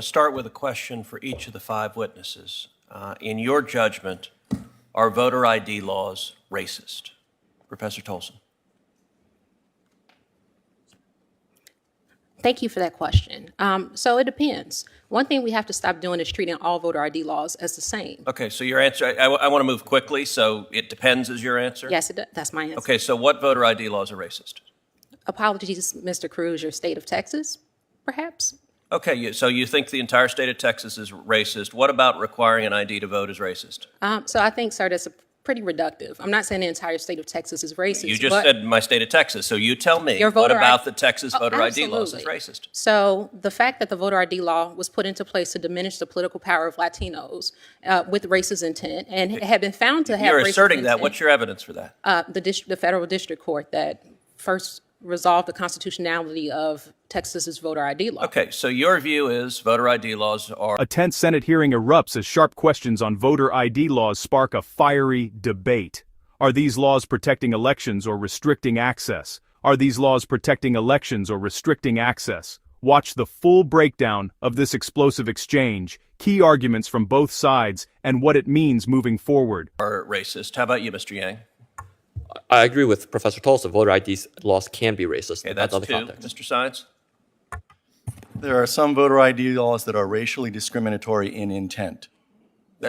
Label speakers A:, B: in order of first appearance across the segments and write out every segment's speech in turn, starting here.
A: to start with a question for each of the five witnesses. In your judgment, are voter ID laws racist? Professor Tolson.
B: Thank you for that question. So it depends. One thing we have to stop doing is treating all voter ID laws as the same.
A: Okay, so your answer, I want to move quickly, so it depends is your answer?
B: Yes, that's my answer.
A: Okay, so what voter ID laws are racist?
B: Apologies, Mr. CRUZ, your state of Texas, perhaps?
A: Okay, so you think the entire state of Texas is racist. What about requiring an ID to vote is racist?
B: So I think, sir, that's pretty reductive. I'm not saying the entire state of Texas is racist.
A: You just said my state of Texas, so you tell me, what about the Texas voter ID laws is racist?
B: So the fact that the voter ID law was put into place to diminish the political power of Latinos with racist intent and had been found to have
A: You're
B: racist
A: asserting
B: intent,
A: that. What's your evidence for that?
B: The federal district court that first resolved the constitutionality of Texas's voter ID law.
A: Okay, so your view is voter ID laws are...
C: A tense Senate hearing erupts as sharp questions on voter ID laws spark a fiery debate. Are these laws protecting elections or restricting access? Are these laws protecting elections or restricting access? Watch the full breakdown of this explosive exchange, key arguments from both sides, and what it means moving forward.
A: Are racist. How about you, Mr. Yang?
D: I agree with Professor Tolson. Voter ID laws can be racist.
A: Okay, that's
D: other
A: two.
D: context.
A: Mr. Science?
E: There are some voter ID laws that are racially discriminatory in intent.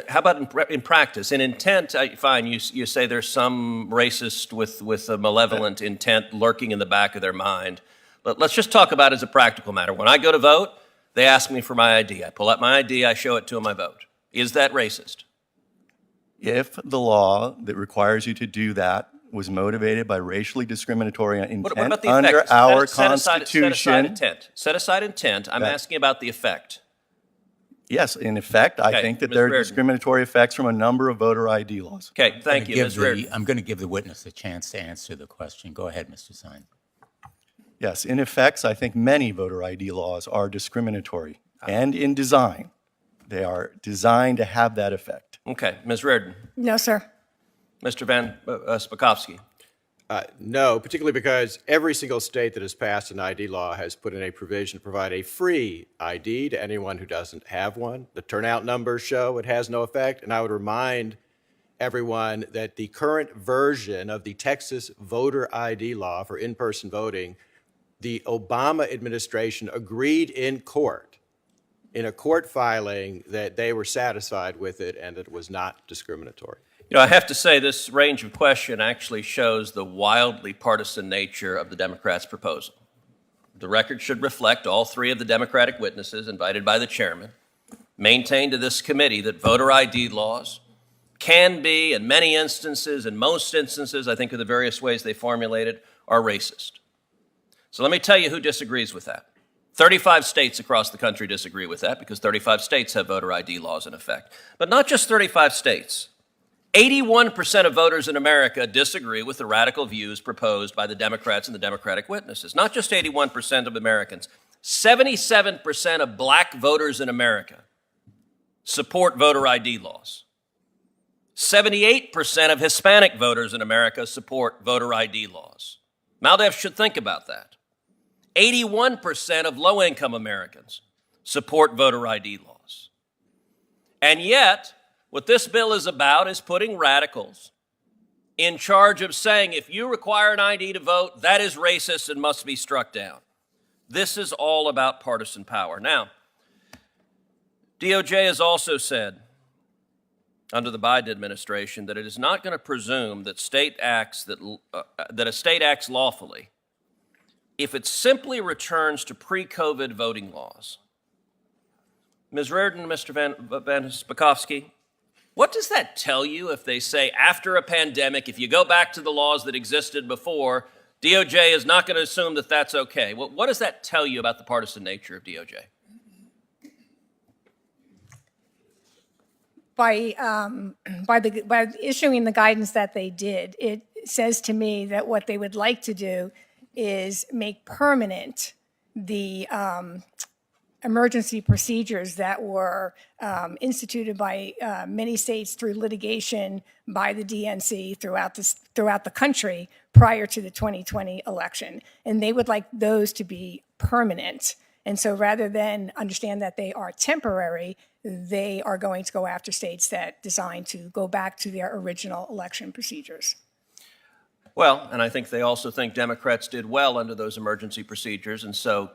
A: How about in practice? In intent, fine, you say there's some racist with a malevolent intent lurking in the back of their mind. But let's just talk about it as a practical matter. When I go to vote, they ask me for my ID. I pull out my ID, I show it to them, I vote. Is that racist?
E: If the law that requires you to do that was motivated by racially discriminatory intent
A: what about the
E: under
A: effect?
E: our
A: Set
E: Constitution.
A: aside intent. Set aside intent. I'm asking about the effect.
E: Yes, in effect, I think that there are
A: Reardon.
E: discriminatory effects from a number of voter ID laws.
A: Okay, thank you, Ms. Reardon.
F: I'm going to give the witness a chance to answer the question. Go ahead, Mr. Sine.
E: Yes, in effects, I think many voter ID laws are discriminatory. And in design, they are designed to have that effect.
A: Okay, Ms. Reardon.
G: No, sir.
A: Mr. Van Spakovsky.
H: No, particularly because every single state that has passed an ID law has put in a provision to provide a free ID to anyone who doesn't have one. The turnout numbers show it has no effect, and I would remind everyone that the current version of the Texas voter ID law for in-person voting, the Obama administration agreed in court, in a court filing, that they were satisfied with it and that it was not discriminatory.
A: You know, I have to say this range of question actually shows the wildly partisan nature of the Democrats' proposal. The record should reflect all three of the Democratic witnesses invited by the chairman maintained to this committee that voter ID laws can be, in many instances, in most instances, I think of the various ways they formulated, are racist. So let me tell you who disagrees with that. 35 states across the country disagree with that because 35 states have voter ID laws in effect. But not just 35 states. 81% of voters in America disagree with the radical views proposed by the Democrats and the Democratic witnesses. Not just 81% of Americans. 77% of black voters in America support voter ID laws. 78% of Hispanic voters in America support voter ID laws. Maldev should think about that. 81% of low-income Americans support voter ID laws. And yet, what this bill is about is putting radicals in charge of saying, if you require an ID to vote, that is racist and must be struck down. This is all about partisan power. Now, DOJ has also said, under the Biden administration, that it is not going to presume that that a state acts lawfully if it simply returns to pre-COVID voting laws. Ms. Reardon, Mr. Van Spakovsky, what does that tell you if they say after a pandemic, if you go back to the laws that existed before, DOJ is not going to assume that that's okay? What does that tell you about the partisan nature of DOJ?
G: By issuing the guidance that they did, it says to me that what they would like to do is make permanent the emergency procedures that were instituted by many states through litigation by the DNC throughout the country prior to the 2020 election. And they would like those to be permanent And so rather than understand that they are temporary, they are going to go after states that designed to go back to their original election procedures.
A: Well, and I think they also think Democrats did well under those emergency procedures, and so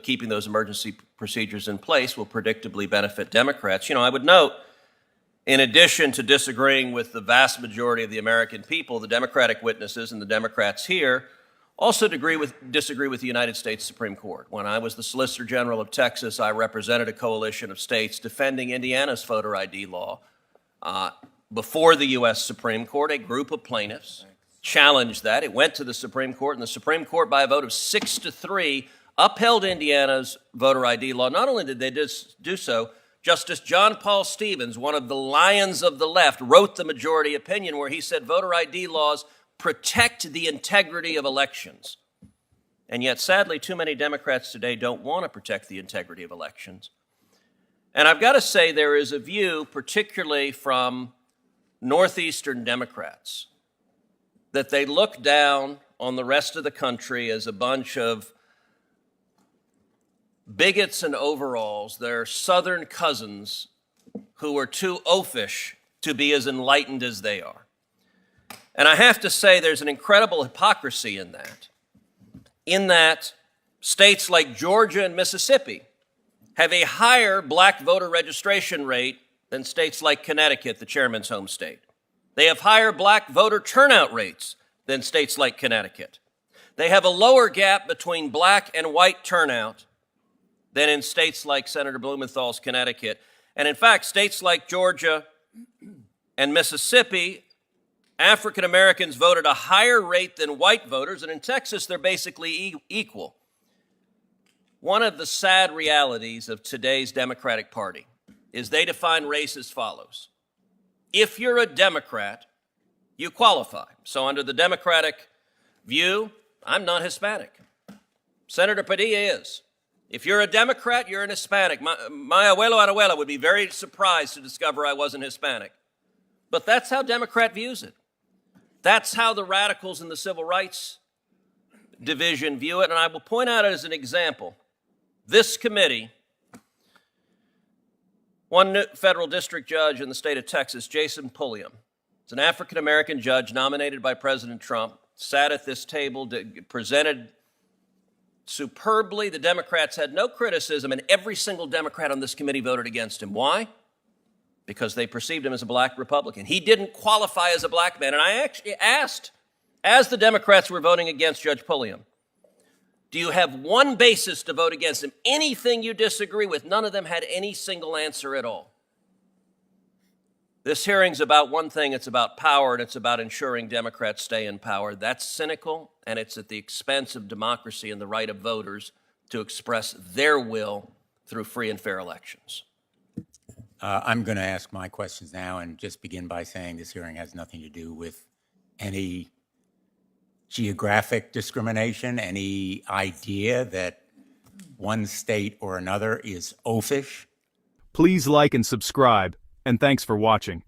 A: keeping those emergency procedures in place will predictably benefit Democrats. You know, I would note, in addition to disagreeing with the vast majority of the American people, the Democratic witnesses and the Democrats here also disagree with the United States Supreme Court. When I was the Solicitor General of Texas, I represented a coalition of states defending Indiana's voter ID law. Before the U.S. Supreme Court, a group of plaintiffs challenged that. It went to the Supreme Court, and the Supreme Court, by a vote of 6-3, upheld Indiana's voter ID law. Not only did they do so, Justice John Paul Stevens, one of the lions of the left, wrote the majority opinion where he said voter ID laws protect the integrity of elections. And yet, sadly, too many Democrats today don't want to protect the integrity of elections. And I've got to say, there is a view, particularly from Northeastern Democrats, that they look down on the rest of the country as a bunch of bigots and overalls, their Southern cousins who are too oafish to be as enlightened as they are. And I have to say there's an incredible hypocrisy in that states like Georgia and Mississippi have a higher black voter registration rate than states like Connecticut, the chairman's home state. They have higher black voter turnout rates than states like Connecticut. They have a lower gap between black and white turnout than in states like Senator Blumenthal's Connecticut. And in fact, states like Georgia and Mississippi, African Americans vote at a higher rate than white voters, and in Texas, they're basically equal. One of the sad realities of today's Democratic Party is they define race as follows. If you're a Democrat, you qualify. So under the Democratic view, I'm not Hispanic. Senator Padilla is. If you're a Democrat, you're an Hispanic. My abuelo and abuela would be very surprised to discover I wasn't Hispanic. But that's how Democrat views it. That's how the radicals in the civil rights division view it. And I will point out as an example, this committee, one federal district judge in the state of Texas, Jason Pulliam, is an African-American judge nominated by President Trump, sat at this table, presented superbly. The Democrats had no criticism, and every single Democrat on this committee voted against him. Why? Because they perceived him as a black Republican. He didn't qualify as a black man. And I actually asked, as the Democrats were voting against Judge Pulliam, do you have one basis to vote against him? Anything you disagree with? None of them had any single answer at all. This hearing's about one thing. It's about power, and it's about ensuring Democrats stay in power. That's cynical, and it's at the expense of democracy and the right of voters to express their will through free and fair elections.
F: I'm going to ask my questions now and just begin by saying this hearing has nothing to do with any geographic discrimination, any idea that one state or another is oafish.
C: Please like and subscribe, and thanks for watching.